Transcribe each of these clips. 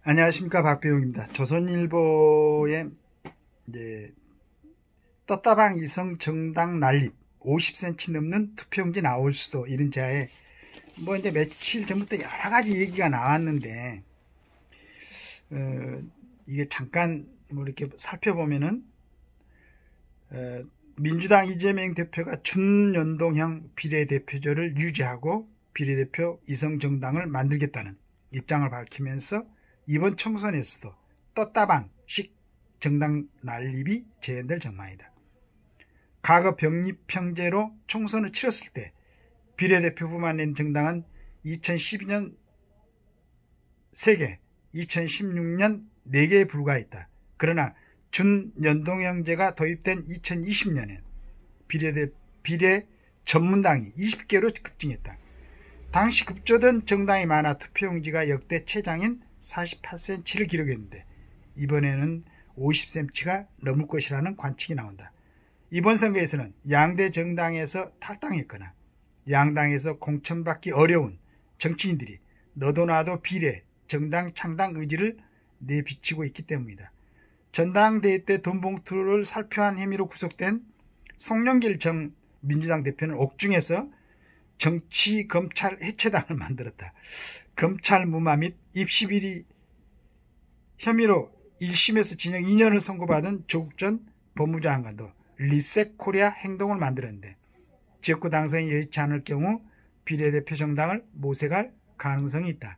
안녕하십니까, 박배용입니다. 조선일보에 이제 떴다방 이성 정당 난립 50cm 넘는 투표용지 나올 수도, 이런 자에 뭐 이제 며칠 전부터 여러 가지 얘기가 나왔는데 이게 잠깐 뭐 이렇게 살펴보면은 민주당 이재명 대표가 준연동형 비례대표제를 유지하고 비례대표 이성 정당을 만들겠다는 입장을 밝히면서 이번 총선에서도 떴다방식 정당 난립이 재현될 전망이다. 과거 병립형제로 총선을 치렀을 때 비례대표 후보만 낸 정당은 2012년 3개, 2016년 4개에 불과했다. 그러나 준연동형제가 도입된 2020년엔 비례 전문당이 20개로 급증했다. 당시 급조된 정당이 많아 투표용지가 역대 최장인 48cm를 기록했는데 이번에는 50cm가 넘을 것이라는 관측이 나온다. 이번 선거에서는 양대 정당에서 탈당했거나 양당에서 공천받기 어려운 정치인들이 너도 나도 비례 정당 창당 의지를 내비치고 있기 때문이다. 전당대회 때 돈봉투를 살펴한 혐의로 구속된 송영길 전 민주당 대표는 옥중에서 정치검찰 해체당을 만들었다. 검찰 무마 및 입시비리 혐의로 1심에서 징역 2년을 선고받은 조국 전 법무부 장관도 리셋 코리아 행동을 만들었는데 지역구 당선이 여의치 않을 경우 비례대표 정당을 모색할 가능성이 있다.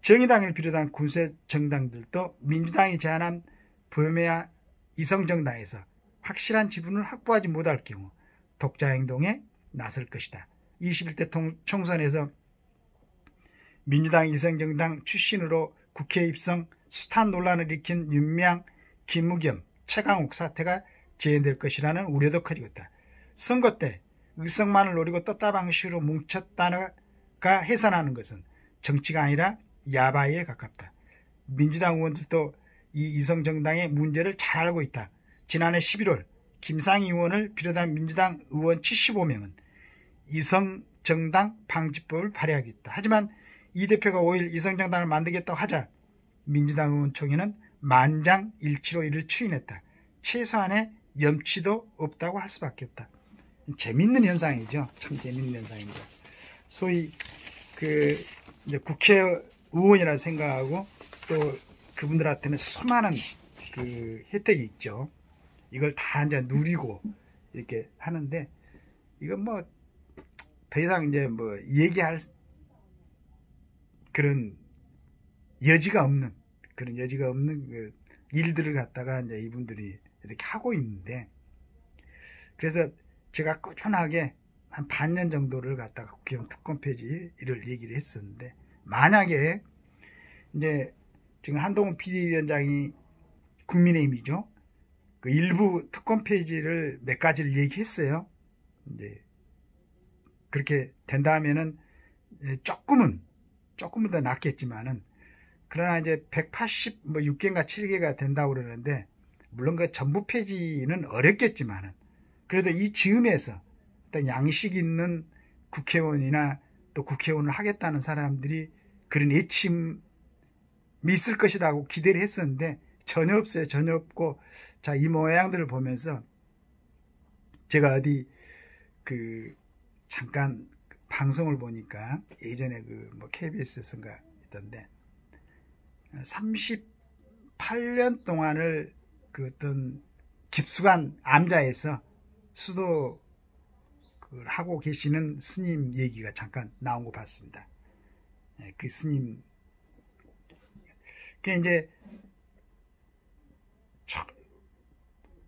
정의당을 비롯한 군세 정당들도 민주당이 제안한 부여매야 이성정당에서 확실한 지분을 확보하지 못할 경우 독자 행동에 나설 것이다. 21대 총선에서 민주당 이성정당 출신으로 국회 입성 수탄 논란을 일으킨 윤미향, 김우겸, 최강욱 사태가 재현될 것이라는 우려도 커지고 있다. 선거 때 의석만을 노리고 떴다방식으로 뭉쳤다가 해산하는 것은 정치가 아니라 야바이에 가깝다. 민주당 의원들도 이 이성정당의 문제를 잘 알고 있다. 지난해 11월 김상희 의원을 비롯한 민주당 의원 75명은 이성정당 방지법을 발의하겠다. 하지만 이 대표가 5일 이성정당을 만들겠다고 하자 민주당 의원총회는 만장일치로 이를 추인했다. 최소한의 염치도 없다고 할 수밖에 없다. 재밌는 현상이죠. 참 재밌는 현상입니다. 소위 이제 국회의원이라 생각하고 또 그분들한테는 수많은 혜택이 있죠. 이걸 다 이제 누리고 이렇게 하는데 이건 뭐 더 이상 이제 뭐 얘기할 그런 여지가 없는 일들을 갖다가 이제 이분들이 이렇게 하고 있는데, 그래서 제가 꾸준하게 한 반년 정도를 갖다가 국회의원 특권 폐지 이를 얘기를 했었는데, 만약에 이제 지금 한동훈 비대위원장이 국민의힘이죠. 그 일부 특권 폐지를 몇 가지를 얘기했어요. 이제 그렇게 된다면은 조금은 더 낫겠지만은, 그러나 이제 186개인가 7개가 된다고 그러는데, 물론 그 전부 폐지는 어렵겠지만은, 그래도 이 즈음에서 어떤 양식 있는 국회의원이나 또 국회의원을 하겠다는 사람들이 그런 애침이 있을 것이라고 기대를 했었는데 전혀 없어요. 전혀 없고, 자, 이 모양들을 보면서 제가 어디 잠깐 방송을 보니까 예전에 뭐 KBS에서인가 있던데 38년 동안을 어떤 깊숙한 암자에서 수도 하고 계시는 스님 얘기가 잠깐 나온 거 봤습니다. 그 스님, 그 이제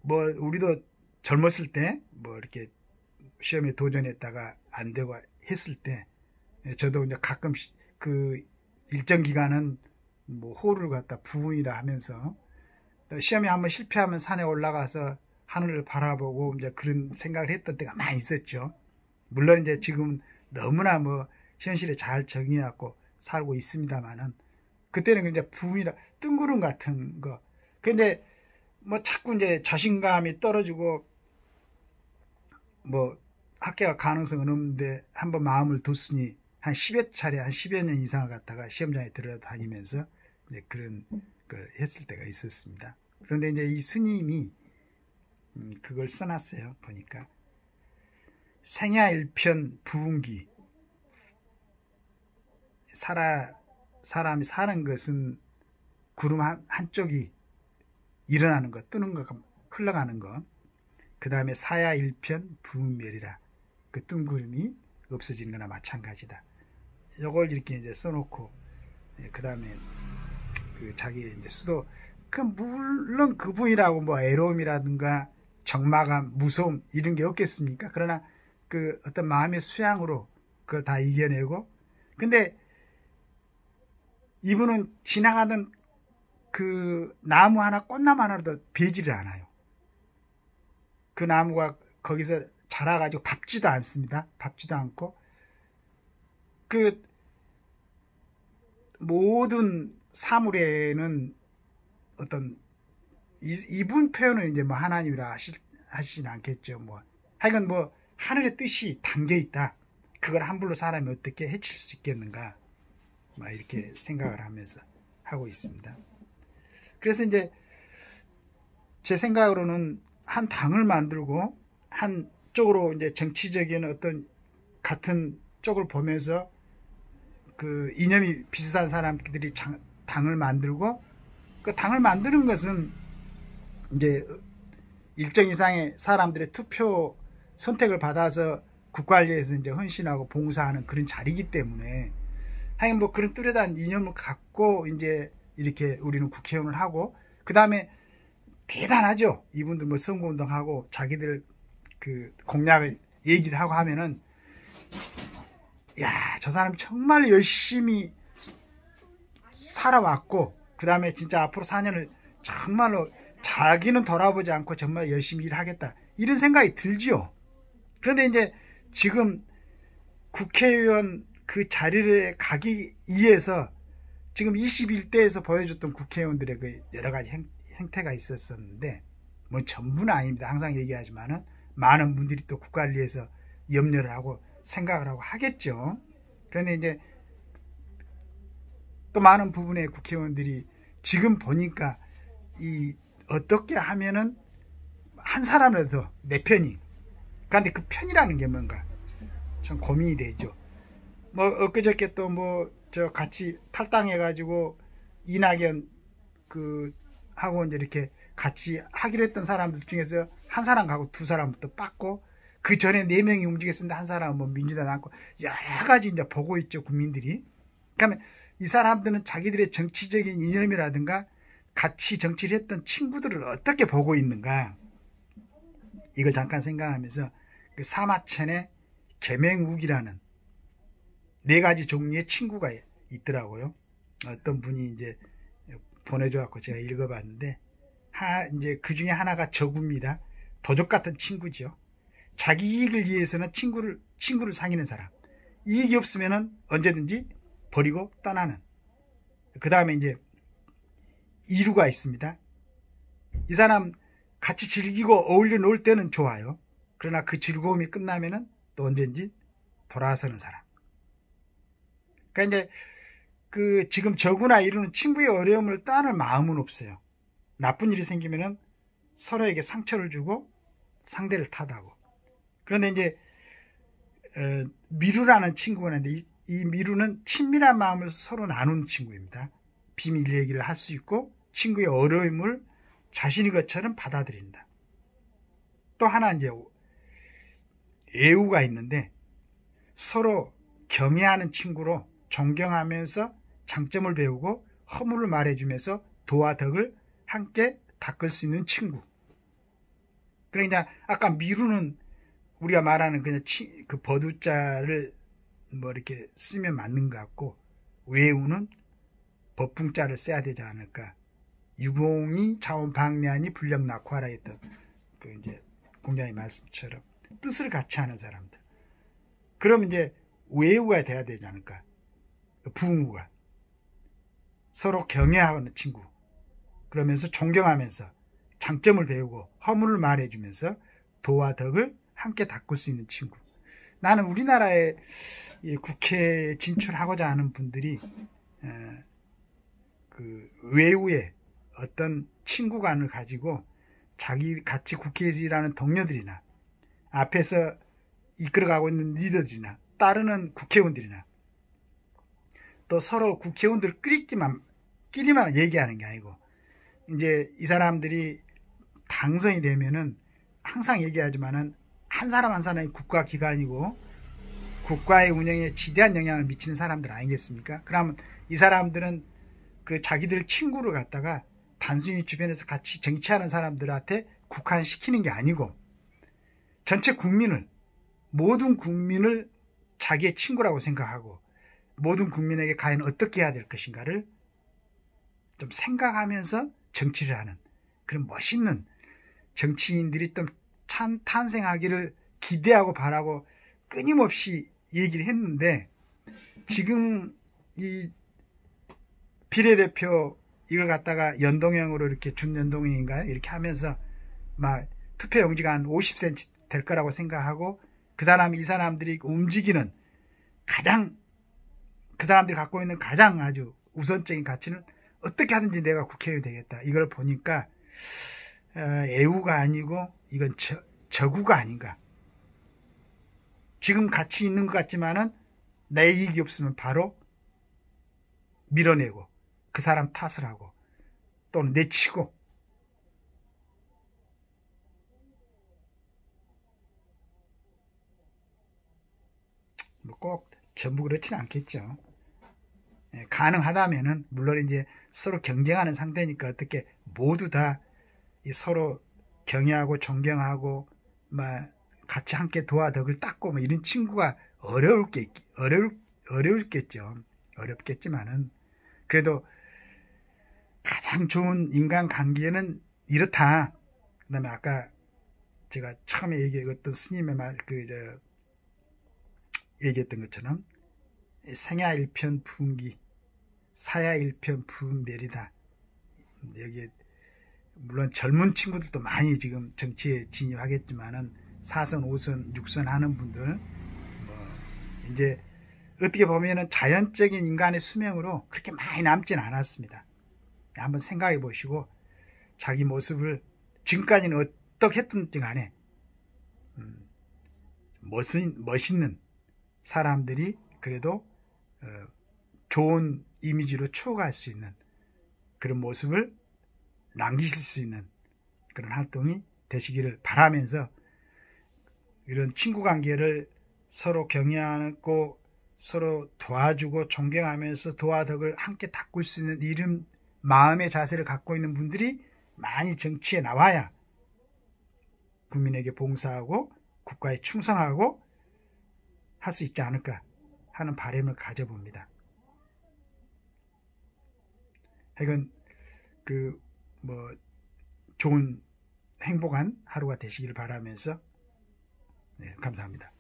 뭐 우리도 젊었을 때 뭐 이렇게 시험에 도전했다가 안 되고 했을 때 저도 이제 가끔씩 일정 기간은 뭐 호를 갖다 부흥이라 하면서 시험에 한번 실패하면 산에 올라가서 하늘을 바라보고 이제 그런 생각을 했던 때가 많이 있었죠. 물론 이제 지금 너무나 뭐 현실에 잘 적응해갖고 살고 있습니다만은, 그때는 이제 부흥이라 뜬구름 같은 거. 근데 뭐 자꾸 이제 자신감이 떨어지고 뭐 합격할 가능성은 없는데 한번 마음을 뒀으니 한 10여 차례, 한 10여 년 이상을 갖다가 시험장에 들어다니면서 그런 걸 했을 때가 있었습니다. 그런데 이제 이 스님이 그걸 써놨어요. 보니까 생야일편 부운기, 사람이 사는 것은 구름 한쪽이 일어나는 것, 뜨는 것, 흘러가는 것. 그 다음에 사야일편 부운멸이라, 그 뜬구름이 없어지는 거나 마찬가지다. 이걸 이렇게 이제 써놓고, 그 다음에 그 자기 이제 수도, 물론 그분이라고 뭐 애로움이라든가 적마감, 무서움 이런 게 없겠습니까? 그러나 그 어떤 마음의 수양으로 그걸 다 이겨내고, 근데 이분은 지나가던 그 나무 하나, 꽃나무 하나라도 베지를 않아요. 그 나무가 거기서 자라가지고 밟지도 않습니다. 밟지도 않고, 그 모든 사물에는 어떤 이분 표현은 이제 뭐 하나님이라 하시진 않겠죠. 뭐 하여간 뭐 하늘의 뜻이 담겨 있다. 그걸 함부로 사람이 어떻게 해칠 수 있겠는가, 막 이렇게 생각을 하면서 하고 있습니다. 그래서 이제 제 생각으로는 한 당을 만들고 한쪽으로 이제 정치적인 어떤 같은 쪽을 보면서 그 이념이 비슷한 사람들이 당을 만들고, 그 당을 만드는 것은 이제 일정 이상의 사람들의 투표 선택을 받아서 국관리에서 이제 헌신하고 봉사하는 그런 자리이기 때문에, 하여간 뭐 그런 뚜렷한 이념을 갖고 이제 이렇게 우리는 국회의원을 하고, 그 다음에 대단하죠. 이분들 뭐 선거운동하고 자기들 그 공약을 얘기를 하고 하면은, 야, 저 사람이 정말 열심히 살아왔고, 그 다음에 진짜 앞으로 4년을 정말로 자기는 돌아보지 않고 정말 열심히 일하겠다, 이런 생각이 들지요. 그런데 이제 지금 국회의원 그 자리를 가기 위해서 지금 21대에서 보여줬던 국회의원들의 그 여러 가지 행태가 있었었는데, 뭐 전부는 아닙니다. 항상 얘기하지만은 많은 분들이 또 국관리에서 염려를 하고 생각을 하고 하겠죠. 그런데 이제 또 많은 부분의 국회의원들이 지금 보니까 어떻게 하면은 한 사람이라도 내 편이, 그런데 그 편이라는 게 뭔가 참 고민이 되죠. 뭐 엊그저께 또 뭐 저 같이 탈당해가지고 이낙연 그 하고 이제 이렇게 같이 하기로 했던 사람들 중에서 한 사람 가고 두 사람부터 빠고, 그 전에 4명이 움직였었는데 한 사람은 뭐 민주당 남고, 여러 가지 이제 보고 있죠, 국민들이. 그러면 이 사람들은 자기들의 정치적인 이념이라든가 같이 정치를 했던 친구들을 어떻게 보고 있는가, 이걸 잠깐 생각하면서 그 사마천의 계맹욱이라는 4가지 종류의 친구가 있더라고요. 어떤 분이 이제 보내줘갖고 제가 읽어봤는데, 이제 그 중에 하나가 저구입니다. 도적 같은 친구죠. 자기 이익을 위해서는 친구를 사귀는 사람. 이익이 없으면은 언제든지 버리고 떠나는. 그 다음에 이제 이루가 있습니다. 이 사람 같이 즐기고 어울려 놀 때는 좋아요. 그러나 그 즐거움이 끝나면은 또 언제든지 돌아서는 사람. 그러니까 이제 그 지금 저구나 이루는 친구의 어려움을 떠안을 마음은 없어요. 나쁜 일이 생기면은 서로에게 상처를 주고 상대를 탓하고. 그런데 이제 미루라는 친구가 있는데, 이 미루는 친밀한 마음을 서로 나누는 친구입니다. 비밀 얘기를 할 수 있고 친구의 어려움을 자신의 것처럼 받아들인다. 또 하나 이제 애우가 있는데, 서로 경애하는 친구로 존경하면서 장점을 배우고 허물을 말해주면서 도와 덕을 함께 닦을 수 있는 친구. 그러니까 아까 미루는 우리가 말하는 그냥 그 버두자를 뭐 이렇게 쓰면 맞는 것 같고, 외우는 법풍자를 써야 되지 않을까. 유공이 자원방면이 불력 낙화라 했던 그 이제 공자의 말씀처럼 뜻을 같이 하는 사람들. 그럼 이제 외우가 돼야 되지 않을까. 부흥우가 서로 경외하는 친구. 그러면서 존경하면서 장점을 배우고 허물을 말해주면서 도와 덕을 함께 닦을 수 있는 친구. 나는 우리나라에 국회에 진출하고자 하는 분들이 그 그 외부의 어떤 친구관을 가지고 자기 같이 국회에서 일하는 동료들이나 앞에서 이끌어가고 있는 리더들이나 따르는 국회의원들이나 또 서로 국회의원들 끼리만 얘기하는 게 아니고, 이제 이 사람들이 당선이 되면은 항상 얘기하지만은 한 사람 한 사람이 국가기관이고 국가의 운영에 지대한 영향을 미치는 사람들 아니겠습니까? 그러면 이 사람들은 그 자기들 친구를 갖다가 단순히 주변에서 같이 정치하는 사람들한테 국한시키는 게 아니고 전체 국민을, 모든 국민을 자기의 친구라고 생각하고 모든 국민에게 과연 어떻게 해야 될 것인가를 좀 생각하면서 정치를 하는 그런 멋있는 정치인들이 좀 탄생하기를 기대하고 바라고 끊임없이 얘기를 했는데, 지금 이 비례대표 이걸 갖다가 연동형으로 이렇게 준연동형인가요? 이렇게 하면서 막 투표용지가 한 50cm 될 거라고 생각하고 이 사람들이 움직이는 가장, 그 사람들이 갖고 있는 가장 아주 우선적인 가치는 어떻게 하든지 내가 국회의원이 되겠다. 이걸 보니까 애우가 아니고 이건 저구가 아닌가. 지금 같이 있는 것 같지만은 내 이익이 없으면 바로 밀어내고 그 사람 탓을 하고 또는 내치고, 뭐 꼭 전부 그렇지는 않겠죠. 가능하다면은, 물론 이제 서로 경쟁하는 상태니까 어떻게 모두 다 서로 경외하고 존경하고 막 같이 함께 도와덕을 닦고 뭐 이런 친구가 어려울겠죠. 어렵겠지만은 그래도 가장 좋은 인간관계는 이렇다. 그 다음에 아까 제가 처음에 얘기했던 스님의 얘기했던 것처럼 생야일편 부운기, 사야일편 부운멸이다. 여기 물론 젊은 친구들도 많이 지금 정치에 진입하겠지만은 4선, 5선, 6선 하는 분들, 이제 어떻게 보면은 자연적인 인간의 수명으로 그렇게 많이 남진 않았습니다. 한번 생각해 보시고 자기 모습을 지금까지는 어떻게 했든지 간에 멋있는 사람들이 그래도 좋은 이미지로 추억할 수 있는 그런 모습을 남기실 수 있는 그런 활동이 되시기를 바라면서, 이런 친구관계를 서로 경외하고 서로 도와주고 존경하면서 도와덕을 함께 닦을 수 있는 이런 마음의 자세를 갖고 있는 분들이 많이 정치에 나와야 국민에게 봉사하고 국가에 충성하고 할 수 있지 않을까 하는 바람을 가져봅니다. 하여간 좋은 행복한 하루가 되시길 바라면서, 네, 감사합니다.